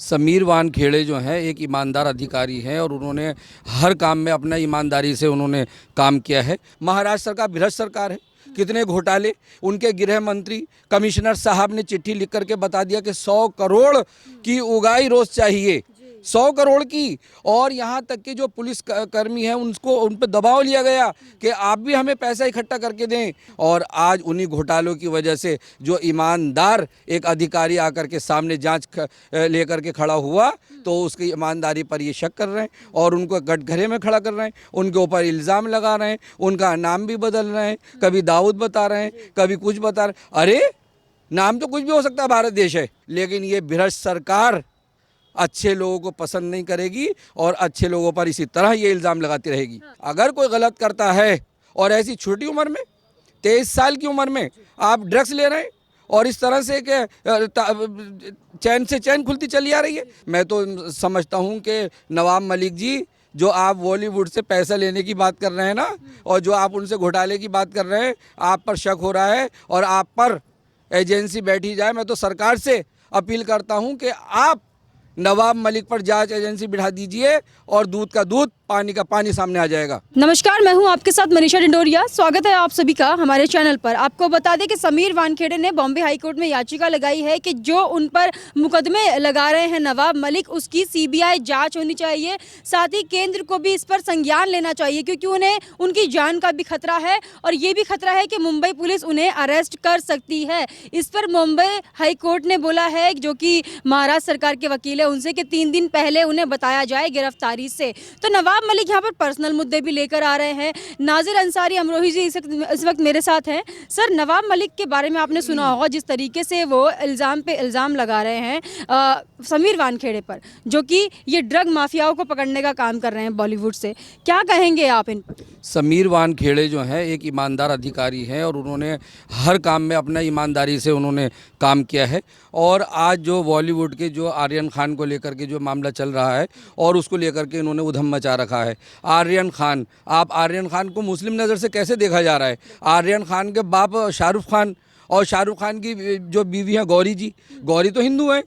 समीर वानखेड़े जो हैं एक ईमानदार अधिकारी हैं और उन्होंने हर काम में अपना ईमानदारी से उन्होंने काम किया है। महाराष्ट्र सरकार भ्रष्ट सरकार है, कितने घोटाले। उनके गृह मंत्री कमिश्नर साहब ने चिट्ठी लिख करके बता दिया कि 100 करोड़ की उगाही रोज चाहिए, 100 करोड़ की। और यहाँ तक कि जो पुलिस कर्मी हैं उनको उन पर दबाव लिया गया कि आप भी हमें पैसा इकट्ठा करके दें। और आज उन्हीं घोटालों की वजह से जो ईमानदार एक अधिकारी आकर के सामने जांच लेकर के खड़ा हुआ तो उसकी ईमानदारी पर ये शक कर रहे हैं और उनको कटघरे में खड़ा कर रहे हैं, उनके ऊपर इल्ज़ाम लगा रहे हैं, उनका नाम भी बदल रहे हैं, कभी दाऊद बता रहे हैं, कभी कुछ बता रहे हैं। अरे नाम तो कुछ भी हो सकता है, भारत देश है, लेकिन ये भ्रष्ट सरकार अच्छे लोगों को पसंद नहीं करेगी और अच्छे लोगों पर इसी तरह ये इल्ज़ाम लगाती रहेगी। अगर कोई गलत करता है और ऐसी छोटी उम्र में 23 साल की उम्र में आप ड्रग्स ले रहे हैं और इस तरह से कि चैन से चैन खुलती चली आ रही है, मैं तो समझता हूँ कि नवाब मलिक जी, जो आप बॉलीवुड से पैसा लेने की बात कर रहे हैं ना, और जो आप उनसे घोटाले की बात कर रहे हैं, आप पर शक हो रहा है और आप पर एजेंसी बैठी जाए। मैं तो सरकार से अपील करता हूँ कि आप नवाब मलिक पर जांच एजेंसी बिठा दीजिए और दूध का दूध पानी का पानी सामने आ जाएगा। नमस्कार, मैं हूं आपके साथ मनीषा डिंडोरिया। स्वागत है आप सभी का हमारे चैनल पर। आपको बता दें कि समीर वानखेड़े ने बॉम्बे हाई कोर्ट में याचिका लगाई है कि जो उन पर मुकदमे लगा रहे हैं नवाब मलिक, उसकी सीबीआई जांच होनी चाहिए। साथ ही केंद्र को भी इस पर संज्ञान लेना चाहिए, क्योंकि उन्हें उनकी जान का भी खतरा है और ये भी खतरा है कि मुंबई पुलिस उन्हें अरेस्ट कर सकती है। इस पर मुंबई हाई कोर्ट ने बोला है, जो कि महाराष्ट्र सरकार के वकील है उनसे, कि 3 दिन पहले उन्हें बताया जाए गिरफ्तारी से। तो नवाब मलिक यहाँ पर पर्सनल मुद्दे भी लेकर आ रहे हैं। नाजिर अंसारी अमरोही जी इस वक्त मेरे साथ हैं। सर, नवाब मलिक के बारे में आपने सुना होगा, जिस तरीके से वो इल्ज़ाम पे इल्ज़ाम लगा रहे हैं समीर वानखेड़े पर, जो कि ये ड्रग माफियाओं को पकड़ने का काम कर रहे हैं बॉलीवुड से। क्या कहेंगे आप इन पर? समीर वानखेड़े जो हैं एक ईमानदार अधिकारी हैं और उन्होंने हर काम में अपना ईमानदारी से उन्होंने काम किया है। और आज जो बॉलीवुड के जो आर्यन खान को लेकर के जो मामला चल रहा है और उसको लेकर के इन्होंने उधम मचा रखा है। आर्यन खान, आप आर्यन खान को मुस्लिम नज़र से कैसे देखा जा रहा है? आर्यन खान के बाप शाहरुख खान और शाहरुख खान की जो बीवी हैं गौरी जी, गौरी तो हिंदू हैं।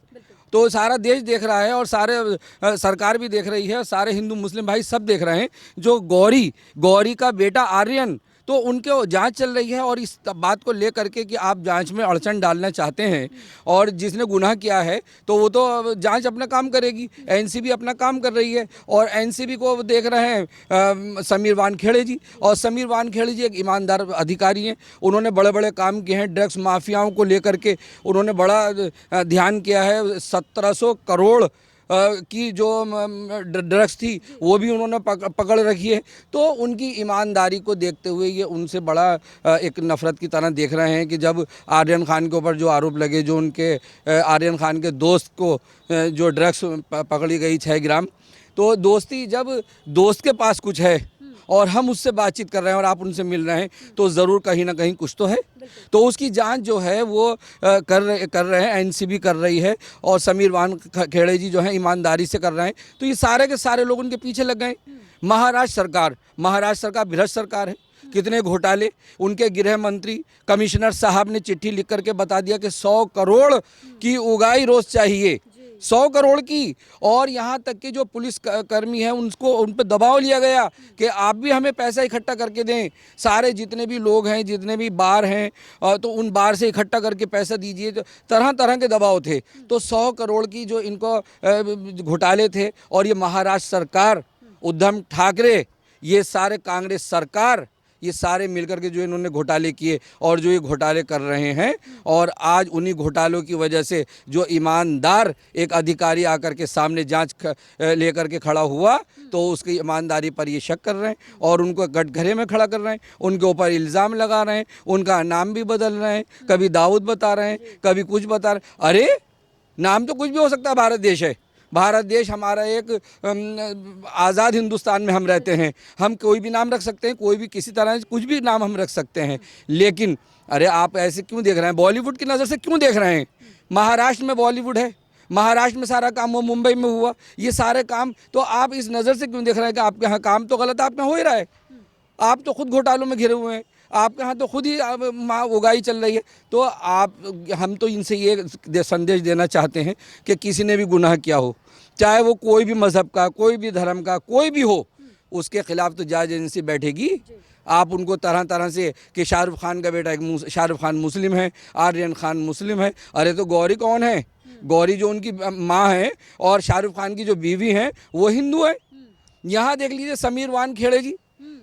तो सारा देश देख रहा है और सारे सरकार भी देख रही है, सारे हिंदू मुस्लिम भाई सब देख रहे हैं। जो गौरी का बेटा आर्यन, तो उनके जांच चल रही है और इस बात को लेकर के कि आप जांच में अड़चन डालना चाहते हैं और जिसने गुनाह किया है तो वो तो जांच अपना काम करेगी। एनसीबी अपना काम कर रही है और एनसीबी को देख रहे हैं समीर वानखेड़े जी। और समीर वानखेड़े जी एक ईमानदार अधिकारी हैं, उन्होंने बड़े बड़े काम किए हैं। ड्रग्स माफियाओं को लेकर के उन्होंने बड़ा ध्यान किया है। 1700 करोड़ की जो ड्रग्स थी वो भी उन्होंने पकड़ रखी है। तो उनकी ईमानदारी को देखते हुए ये उनसे बड़ा एक नफ़रत की तरह देख रहे हैं कि जब आर्यन खान के ऊपर जो आरोप लगे, जो उनके आर्यन खान के दोस्त को जो ड्रग्स पकड़ी गई 6 ग्राम, तो जब दोस्त के पास कुछ है और हम उससे बातचीत कर रहे हैं और आप उनसे मिल रहे हैं, तो ज़रूर कहीं ना कहीं कुछ तो है। तो उसकी जांच जो है वो कर रहे हैं, एनसीबी कर रही है और समीर वानखेड़े जी जो हैं ईमानदारी से कर रहे हैं। तो ये सारे के सारे लोग उनके पीछे लग गए। महाराष्ट्र सरकार भ्रष्ट सरकार है, कितने घोटाले। उनके गृह मंत्री कमिश्नर साहब ने चिट्ठी लिख करके बता दिया कि 100 करोड़ की उगाही रोज चाहिए, 100 करोड़ की। और यहाँ तक कि जो पुलिस कर्मी हैं उनको उन पर दबाव लिया गया कि आप भी हमें पैसा इकट्ठा करके दें, सारे जितने भी लोग हैं, जितने भी बार हैं, तो उन बार से इकट्ठा करके पैसा दीजिए। तो तरह तरह के दबाव थे। तो 100 करोड़ की जो इनको घोटाले थे। और ये महाराष्ट्र सरकार, उद्धव ठाकरे, ये सारे कांग्रेस सरकार, ये सारे मिलकर के जो इन्होंने घोटाले किए और जो ये घोटाले कर रहे हैं। और आज उन्हीं घोटालों की वजह से जो ईमानदार एक अधिकारी आकर के सामने जांच लेकर के खड़ा हुआ तो उसकी ईमानदारी पर ये शक कर रहे हैं और उनको कटघरे में खड़ा कर रहे हैं, उनके ऊपर इल्ज़ाम लगा रहे हैं, उनका नाम भी बदल रहे हैं, कभी दाऊद बता रहे हैं, कभी कुछ बता रहे हैं। अरे नाम तो कुछ भी हो सकता है, भारत देश है, भारत देश हमारा एक आज़ाद हिंदुस्तान में हम रहते हैं। हम कोई भी नाम रख सकते हैं, कोई भी किसी तरह कुछ भी नाम हम रख सकते हैं। लेकिन अरे आप ऐसे क्यों देख रहे हैं? बॉलीवुड की नज़र से क्यों देख रहे हैं? महाराष्ट्र में बॉलीवुड है, महाराष्ट्र में सारा काम वो मुंबई में हुआ, ये सारे काम तो आप इस नज़र से क्यों देख रहे हैं कि आपके यहाँ काम तो गलत आप में हो ही रहा है? आप तो खुद घोटालों में घिरे हुए हैं। आपके यहाँ तो खुद ही माँ उगाई चल रही है। तो हम तो इनसे ये संदेश देना चाहते हैं कि किसी ने भी गुनाह किया हो, चाहे वो कोई भी मज़हब का, कोई भी धर्म का, कोई भी हो, उसके खिलाफ तो जांच एजेंसी बैठेगी। आप उनको तरह तरह से कि शाहरुख खान का बेटा शाहरुख खान मुस्लिम है, आर्यन खान मुस्लिम है। अरे तो गौरी कौन है? गौरी जो उनकी माँ है और शाहरुख खान की जो बीवी है वो हिंदू है। यहाँ देख लीजिए समीर वानखेड़े जी,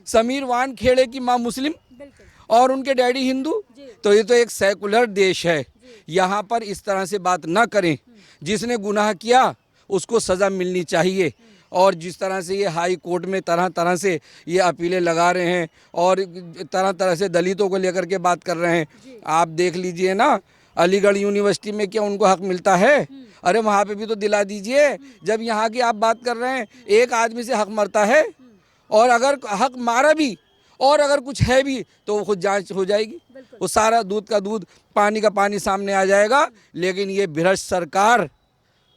समीर वानखेड़े की माँ मुस्लिम और उनके डैडी हिंदू। तो ये तो एक सेकुलर देश है। यहाँ पर इस तरह से बात ना करें। जिसने गुनाह किया उसको सज़ा मिलनी चाहिए। और जिस तरह से ये हाई कोर्ट में तरह तरह से ये अपीलें लगा रहे हैं और तरह तरह से दलितों को लेकर के बात कर रहे हैं, आप देख लीजिए ना, अलीगढ़ यूनिवर्सिटी में क्या उनको हक मिलता है? अरे वहाँ पे भी तो दिला दीजिए। जब यहाँ की आप बात कर रहे हैं, एक आदमी से हक मरता है, और अगर हक मारा भी और अगर कुछ है भी तो वो खुद जांच हो जाएगी। वो सारा दूध का दूध, पानी का पानी सामने आ जाएगा। लेकिन ये भ्रष्ट सरकार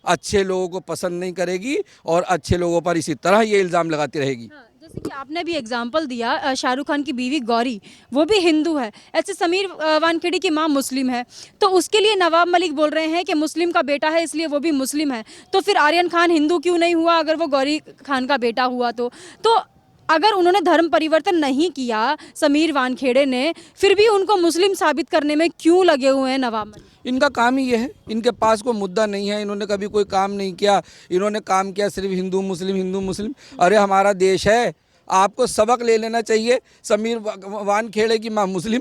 अच्छे लोगों को पसंद नहीं करेगी और अच्छे लोगों पर इसी तरह ये इल्ज़ाम लगाती रहेगी। जैसे कि आपने भी एग्जाम्पल दिया, शाहरुख खान की बीवी गौरी वो भी हिंदू है, ऐसे समीर वानखेड़े की माँ मुस्लिम है, तो उसके लिए नवाब मलिक बोल रहे हैं कि मुस्लिम का बेटा है इसलिए वो भी मुस्लिम है। तो फिर आर्यन खान हिंदू क्यों नहीं हुआ अगर वो गौरी खान का बेटा हुआ? तो अगर उन्होंने धर्म परिवर्तन नहीं किया समीर वानखेड़े ने, फिर भी उनको मुस्लिम साबित करने में क्यों लगे हुए हैं नवाब मलिक? इनका काम ही ये है, इनके पास कोई मुद्दा नहीं है। इन्होंने कभी कोई काम नहीं किया। इन्होंने काम किया सिर्फ हिंदू मुस्लिम, हिंदू मुस्लिम। अरे हमारा देश है, आपको सबक ले लेना चाहिए। समीर वानखेड़े की माँ मुस्लिम,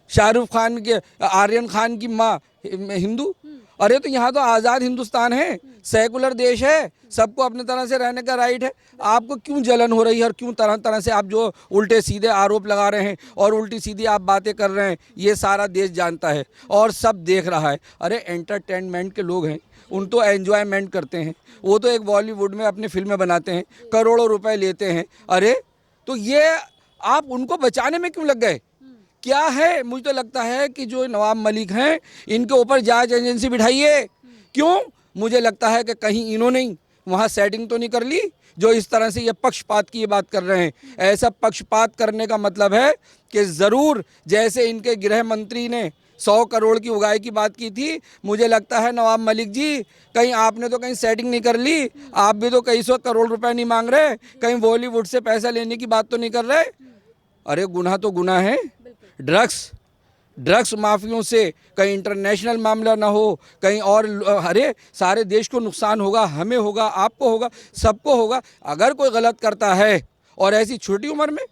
शाहरुख खान के, आर्यन खान की माँ हिंदू। अरे तो यहाँ तो आज़ाद हिंदुस्तान है, सेकुलर देश है, सबको अपने तरह से रहने का राइट है। आपको क्यों जलन हो रही है और क्यों तरह तरह से आप जो उल्टे सीधे आरोप लगा रहे हैं और उल्टी सीधी आप बातें कर रहे हैं? ये सारा देश जानता है और सब देख रहा है। अरे एंटरटेनमेंट के लोग हैं, उन तो एंजॉयमेंट करते हैं। वो तो एक बॉलीवुड में अपनी फिल्में बनाते हैं, करोड़ों रुपए लेते हैं। अरे तो ये आप उनको बचाने में क्यों लग गए? क्या है? मुझे तो लगता है कि जो नवाब मलिक हैं इनके ऊपर जांच एजेंसी बिठाइए। क्यों? मुझे लगता है कि कहीं इन्होंने वहाँ सेटिंग तो नहीं कर ली जो इस तरह से ये पक्षपात की बात कर रहे हैं। ऐसा पक्षपात करने का मतलब है कि ज़रूर जैसे इनके गृह मंत्री ने 100 करोड़ की उगाही की बात की थी, मुझे लगता है नवाब मलिक जी कहीं आपने तो कहीं सेटिंग नहीं कर ली। आप भी तो कई 100 करोड़ रुपए नहीं मांग रहे, कहीं बॉलीवुड से पैसा लेने की बात तो नहीं कर रहे। अरे गुनाह तो गुनाह है। ड्रग्स माफियों से कहीं इंटरनेशनल मामला ना हो, कहीं और, अरे सारे देश को नुकसान होगा, हमें होगा, आपको होगा, सबको होगा। अगर कोई गलत करता है और ऐसी छोटी उम्र में,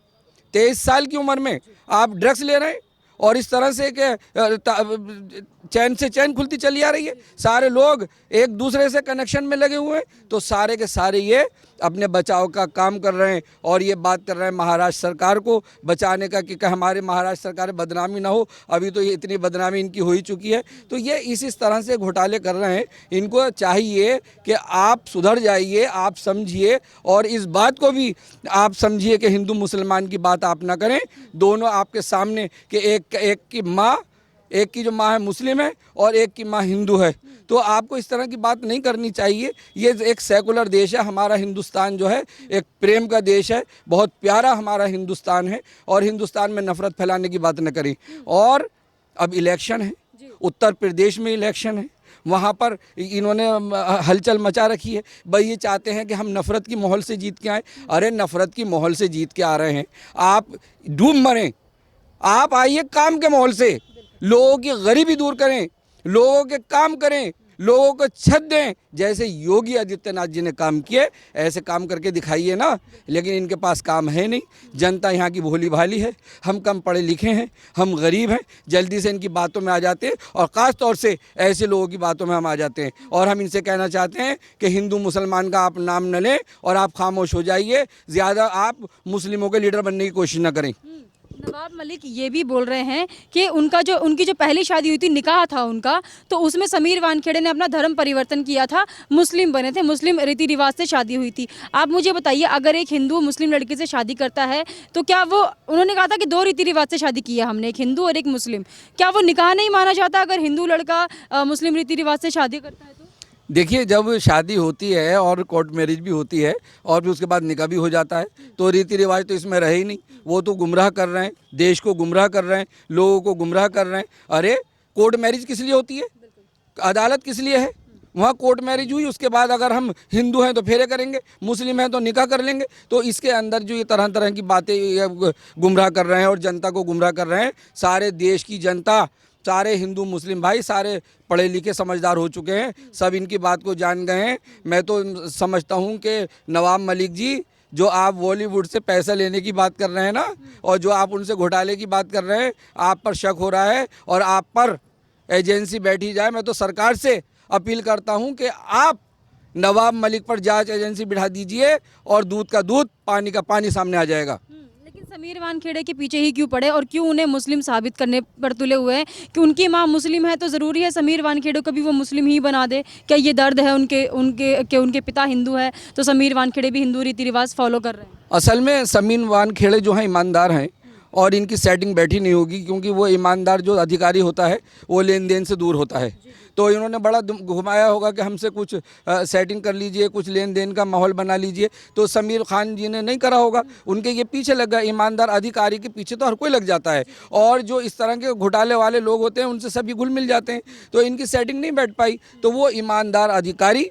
23 साल की उम्र में आप ड्रग्स ले रहे हैं और इस तरह से कि चैन से चैन खुलती चली आ रही है, सारे लोग एक दूसरे से कनेक्शन में लगे हुए हैं, तो सारे के सारे ये अपने बचाव का काम कर रहे हैं और ये बात कर रहे हैं महाराष्ट्र सरकार को बचाने का कि हमारे महाराष्ट्र सरकार बदनामी ना हो। अभी तो ये इतनी बदनामी इनकी हो ही चुकी है। तो ये इस तरह से घोटाले कर रहे हैं। इनको चाहिए कि आप सुधर जाइए, आप समझिए और इस बात को भी आप समझिए कि हिंदू मुसलमान की बात आप ना करें। दोनों आपके सामने कि एक की माँ, एक की जो माँ है मुस्लिम है और एक की माँ हिंदू है, तो आपको इस तरह की बात नहीं करनी चाहिए। ये एक सेकुलर देश है, हमारा हिंदुस्तान जो है एक प्रेम का देश है, बहुत प्यारा हमारा हिंदुस्तान है और हिंदुस्तान में नफरत फैलाने की बात न करें। और अब इलेक्शन है, उत्तर प्रदेश में इलेक्शन है, वहाँ पर इन्होंने हलचल मचा रखी है। भाई ये चाहते हैं कि हम नफ़रत की माहौल से जीत के आएँ। अरे नफ़रत की माहौल से जीत के आ रहे हैं, आप डूब मरें। आप आइए काम के माहौल से, लोगों की गरीबी दूर करें, लोगों के काम करें, लोगों को छत दें, जैसे योगी आदित्यनाथ जी ने काम किए ऐसे काम करके दिखाइए ना। लेकिन इनके पास काम है नहीं। जनता यहाँ की भोली भाली है, हम कम पढ़े लिखे हैं, हम गरीब हैं, जल्दी से इनकी बातों में आ जाते हैं और ख़ास तौर से ऐसे लोगों की बातों में हम आ जाते हैं। और हम इनसे कहना चाहते हैं कि हिंदू मुसलमान का आप नाम न लें और आप खामोश हो जाइए, ज़्यादा आप मुस्लिमों के लीडर बनने की कोशिश न करें। नवाब मलिक ये भी बोल रहे हैं कि उनकी जो पहली शादी हुई थी, निकाह था उनका, तो उसमें समीर वानखेड़े ने अपना धर्म परिवर्तन किया था, मुस्लिम बने थे, मुस्लिम रीति रिवाज से शादी हुई थी। आप मुझे बताइए, अगर एक हिंदू मुस्लिम लड़की से शादी करता है तो क्या वो, उन्होंने कहा था कि 2 रीति रिवाज से शादी की है हमने, एक हिंदू और एक मुस्लिम, क्या वो निकाह नहीं माना जाता अगर हिंदू लड़का मुस्लिम रीति रिवाज से शादी करता है तो? देखिए, जब शादी होती है और कोर्ट मैरिज भी होती है और फिर उसके बाद निकाह भी हो जाता है, तो रीति रिवाज तो इसमें रहे ही नहीं। वो तो गुमराह कर रहे हैं, देश को गुमराह कर रहे हैं, लोगों को गुमराह कर रहे हैं। अरे कोर्ट मैरिज किस लिए होती है? अदालत किस लिए है? वहाँ कोर्ट मैरिज हुई, उसके बाद अगर हम हिंदू हैं तो फेरे करेंगे, मुस्लिम हैं तो निकाह कर लेंगे। तो इसके अंदर जो ये तरह तरह की बातें ये गुमराह कर रहे हैं और जनता को गुमराह कर रहे हैं। सारे देश की जनता, सारे हिंदू मुस्लिम भाई, सारे पढ़े लिखे समझदार हो चुके हैं, सब इनकी बात को जान गए हैं। मैं तो समझता हूँ कि नवाब मलिक जी, जो आप बॉलीवुड से पैसा लेने की बात कर रहे हैं ना, और जो आप उनसे घोटाले की बात कर रहे हैं, आप पर शक हो रहा है और आप पर एजेंसी बैठी जाए। मैं तो सरकार से अपील करता हूं कि आप नवाब मलिक पर जांच एजेंसी बिठा दीजिए और दूध का दूध, पानी का पानी सामने आ जाएगा। लेकिन समीर वानखेड़े के पीछे ही क्यों पड़े और क्यों उन्हें मुस्लिम साबित करने पर तुले हुए हैं कि उनकी माँ मुस्लिम है तो ज़रूरी है समीर वानखेड़े को भी वो मुस्लिम ही बना दे? क्या ये दर्द है उनके पिता हिंदू है तो समीर वानखेड़े भी हिंदू रीति रिवाज फॉलो कर रहे हैं? असल में समीर वानखेड़े जो हैं ईमानदार हैं और इनकी सेटिंग बैठी नहीं होगी, क्योंकि वो ईमानदार जो अधिकारी होता है वो लेन देन से दूर होता है। तो इन्होंने बड़ा घुमाया होगा कि हमसे कुछ सेटिंग कर लीजिए, कुछ लेन देन का माहौल बना लीजिए। तो समीर खान जी ने नहीं करा होगा, उनके ये पीछे लग गया। ईमानदार अधिकारी के पीछे तो हर कोई लग जाता है, और जो इस तरह के घोटाले वाले लोग होते हैं उनसे सभी घुल मिल जाते हैं। तो इनकी सेटिंग नहीं बैठ पाई। तो वो ईमानदार अधिकारी,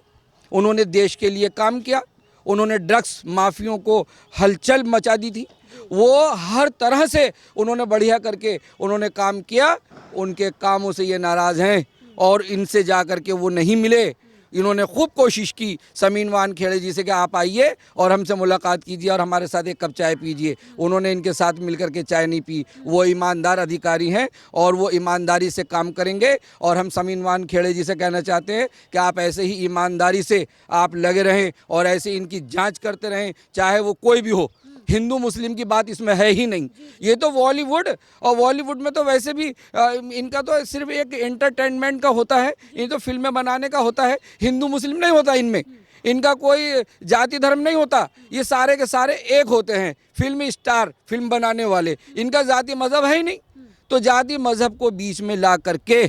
उन्होंने देश के लिए काम किया, उन्होंने ड्रग्स माफियों को हलचल मचा दी थी। वो हर तरह से उन्होंने बढ़िया करके उन्होंने काम किया। उनके कामों से ये नाराज़ हैं और इनसे जा कर के वो नहीं मिले। इन्होंने खूब कोशिश की समीर वानखेड़े जी से कि आप आइए और हमसे मुलाकात कीजिए और हमारे साथ एक कप चाय पीजिए। उन्होंने इनके साथ मिलकर के चाय नहीं पी। वो ईमानदार अधिकारी हैं और वो ईमानदारी से काम करेंगे। और हम समीर वानखेड़े जी से कहना चाहते हैं कि आप ऐसे ही ईमानदारी से आप लगे रहें और ऐसे इनकी जांच करते रहें, चाहे वो कोई भी हो। हिंदू मुस्लिम की बात इसमें है ही नहीं। ये तो बॉलीवुड, और बॉलीवुड में तो वैसे भी इनका तो सिर्फ एक एंटरटेनमेंट का होता है, ये तो फिल्में बनाने का होता है। हिंदू मुस्लिम नहीं होता इनमें, इनका कोई जाति धर्म नहीं होता। ये सारे के सारे एक होते हैं, फिल्मी स्टार, फिल्म बनाने वाले। इनका जाति मजहब है ही नहीं। तो जाति मजहब को बीच में ला करके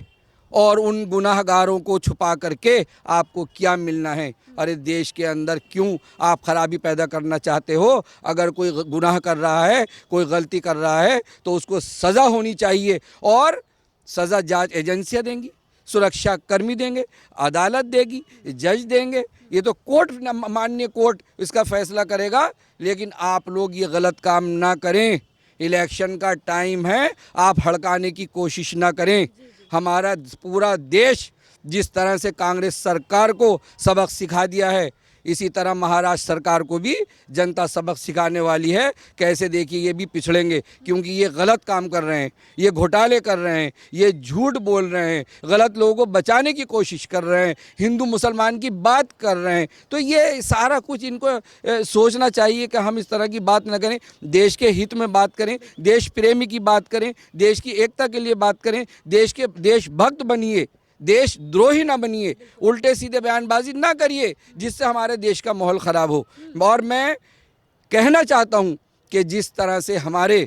और उन गुनाहगारों को छुपा करके आपको क्या मिलना है? अरे देश के अंदर क्यों आप खराबी पैदा करना चाहते हो? अगर कोई गुनाह कर रहा है, कोई गलती कर रहा है, तो उसको सज़ा होनी चाहिए। और सज़ा जांच एजेंसियां देंगी, सुरक्षा कर्मी देंगे, अदालत देगी, जज देंगे। ये तो कोर्ट, माननीय कोर्ट इसका फैसला करेगा। लेकिन आप लोग ये गलत काम ना करें। इलेक्शन का टाइम है, आप हड़काने की कोशिश ना करें। हमारा पूरा देश जिस तरह से कांग्रेस सरकार को सबक सिखा दिया है, इसी तरह महाराष्ट्र सरकार को भी जनता सबक सिखाने वाली है। कैसे देखिए, ये भी पिछड़ेंगे, क्योंकि ये गलत काम कर रहे हैं, ये घोटाले कर रहे हैं, ये झूठ बोल रहे हैं, गलत लोगों को बचाने की कोशिश कर रहे हैं, हिंदू मुसलमान की बात कर रहे हैं। तो ये सारा कुछ इनको सोचना चाहिए कि हम इस तरह की बात न करें, देश के हित में बात करें, देश प्रेमी की बात करें, देश की एकता के लिए बात करें, देशभक्त बनिए, देशद्रोही ना बनिए, उल्टे सीधे बयानबाजी ना करिए जिससे हमारे देश का माहौल ख़राब हो। और मैं कहना चाहता हूं कि जिस तरह से हमारे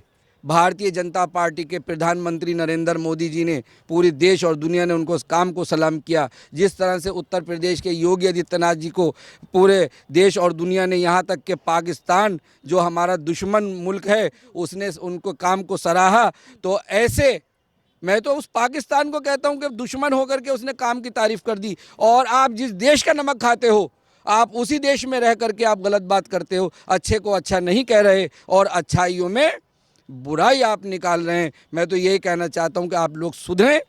भारतीय जनता पार्टी के प्रधानमंत्री नरेंद्र मोदी जी ने, पूरे देश और दुनिया ने उनको उस काम को सलाम किया, जिस तरह से उत्तर प्रदेश के योगी आदित्यनाथ जी को पूरे देश और दुनिया ने, यहाँ तक कि पाकिस्तान जो हमारा दुश्मन मुल्क है, उसने उनको काम को सराहा। तो ऐसे मैं तो उस पाकिस्तान को कहता हूं कि दुश्मन होकर के उसने काम की तारीफ कर दी। और आप जिस देश का नमक खाते हो, आप उसी देश में रह करके आप गलत बात करते हो, अच्छे को अच्छा नहीं कह रहे और अच्छाइयों में बुराई आप निकाल रहे हैं। मैं तो यही कहना चाहता हूं कि आप लोग सुधरें।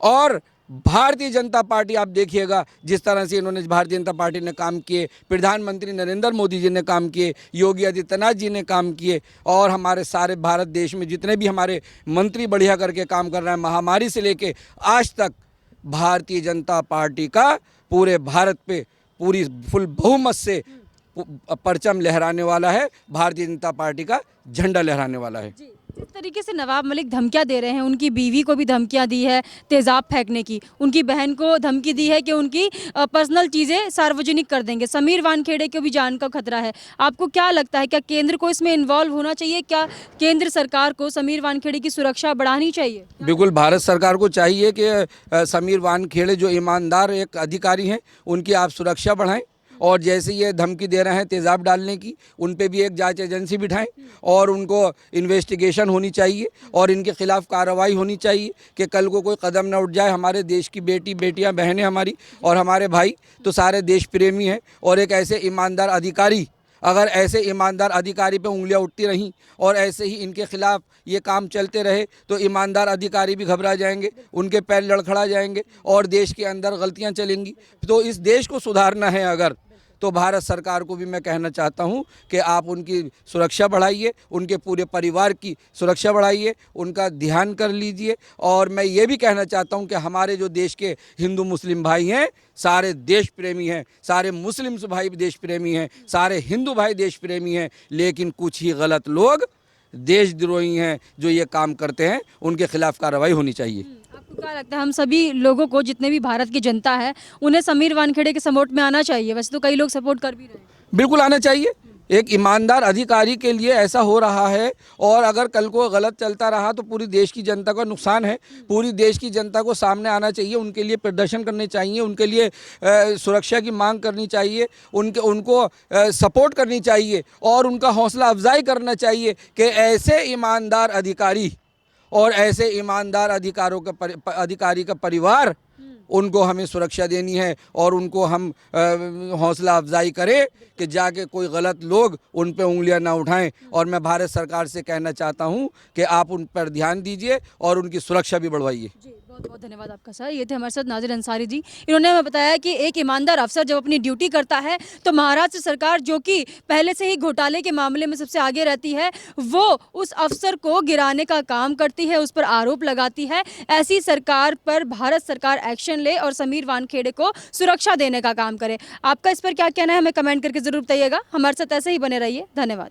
और भारतीय जनता पार्टी, आप देखिएगा जिस तरह से इन्होंने, भारतीय जनता पार्टी ने काम किए, प्रधानमंत्री नरेंद्र मोदी जी ने काम किए, योगी आदित्यनाथ जी ने काम किए, और हमारे सारे भारत देश में जितने भी हमारे मंत्री बढ़िया करके काम कर रहे हैं, महामारी से लेके आज तक भारतीय जनता पार्टी का पूरे भारत पे पूरी फुल बहुमत से परचम लहराने वाला है, भारतीय जनता पार्टी का झंडा लहराने वाला है। जिस तरीके से नवाब मलिक धमकियां दे रहे हैं, उनकी बीवी को भी धमकियां दी है तेजाब फेंकने की, उनकी बहन को धमकी दी है कि उनकी पर्सनल चीज़ें सार्वजनिक कर देंगे, समीर वानखेड़े को भी जान का खतरा है। आपको क्या लगता है, क्या केंद्र को इसमें इन्वॉल्व होना चाहिए? क्या केंद्र सरकार को समीर वानखेड़े की सुरक्षा बढ़ानी चाहिए? बिल्कुल भारत सरकार को चाहिए कि समीर वानखेड़े जो ईमानदार एक अधिकारी हैं उनकी आप सुरक्षा बढ़ाएं, और जैसे ये धमकी दे रहे हैं तेज़ाब डालने की, उन पे भी एक जांच एजेंसी बिठाएं और उनको इन्वेस्टिगेशन होनी चाहिए और इनके खिलाफ कार्रवाई होनी चाहिए कि कल को कोई कदम न उठ जाए। हमारे देश की बेटियां बहनें हमारी और हमारे भाई तो सारे देश प्रेमी हैं, और एक ऐसे ईमानदार अधिकारी, अगर ऐसे ईमानदार अधिकारी पे उंगलियां उठती रहीं और ऐसे ही इनके खिलाफ ये काम चलते रहे तो ईमानदार अधिकारी भी घबरा जाएंगे, उनके पैर लड़खड़ा जाएंगे और देश के अंदर गलतियां चलेंगी। तो इस देश को सुधारना है अगर, तो भारत सरकार को भी मैं कहना चाहता हूं कि आप उनकी सुरक्षा बढ़ाइए, उनके पूरे परिवार की सुरक्षा बढ़ाइए, उनका ध्यान कर लीजिए। और मैं ये भी कहना चाहता हूं कि हमारे जो देश के हिंदू मुस्लिम भाई हैं सारे देश प्रेमी हैं, सारे मुस्लिम भाई भी देश प्रेमी हैं, सारे हिंदू भाई देश प्रेमी हैं, लेकिन कुछ ही गलत लोग देशद्रोही हैं जो ये काम करते हैं, उनके खिलाफ कार्रवाई होनी चाहिए। आपको क्या लगता है, हम सभी लोगों को, जितने भी भारत की जनता है, उन्हें समीर वानखेड़े के सपोर्ट में आना चाहिए? वैसे तो कई लोग सपोर्ट कर भी रहे हैं। बिल्कुल आना चाहिए। एक ईमानदार अधिकारी के लिए ऐसा हो रहा है, और अगर कल को गलत चलता रहा तो पूरी देश की जनता का नुकसान है। पूरी देश की जनता को सामने आना चाहिए, उनके लिए प्रदर्शन करने चाहिए, उनके लिए सुरक्षा की मांग करनी चाहिए, उनको सपोर्ट करनी चाहिए और उनका हौसला अफजाई करना चाहिए कि ऐसे ईमानदार अधिकारी और ऐसे ईमानदार अधिकारी का परिवार, उनको हमें सुरक्षा देनी है और उनको हम हौसला अफजाई करें कि जाके कोई गलत लोग उन पे उंगलियां ना उठाएं। और मैं भारत सरकार से कहना चाहता हूं कि आप उन पर ध्यान दीजिए और उनकी सुरक्षा भी बढ़वाइए। जी, बहुत बहुत धन्यवाद आपका सर। ये थे हमारे साथ नाजिर अंसारी जी। इन्होंने हमें बताया कि एक ईमानदार अफसर जब अपनी ड्यूटी करता है तो महाराष्ट्र सरकार, जो कि पहले से ही घोटाले के मामले में सबसे आगे रहती है, वो उस अफसर को गिराने का काम करती है, उस पर आरोप लगाती है। ऐसी सरकार पर भारत सरकार एक्शन ले और समीर वानखेड़े को सुरक्षा देने का काम करे। आपका इस पर क्या कहना है, हमें कमेंट करके जरूर बताइएगा। हमारे साथ ऐसे ही बने रहिए। धन्यवाद।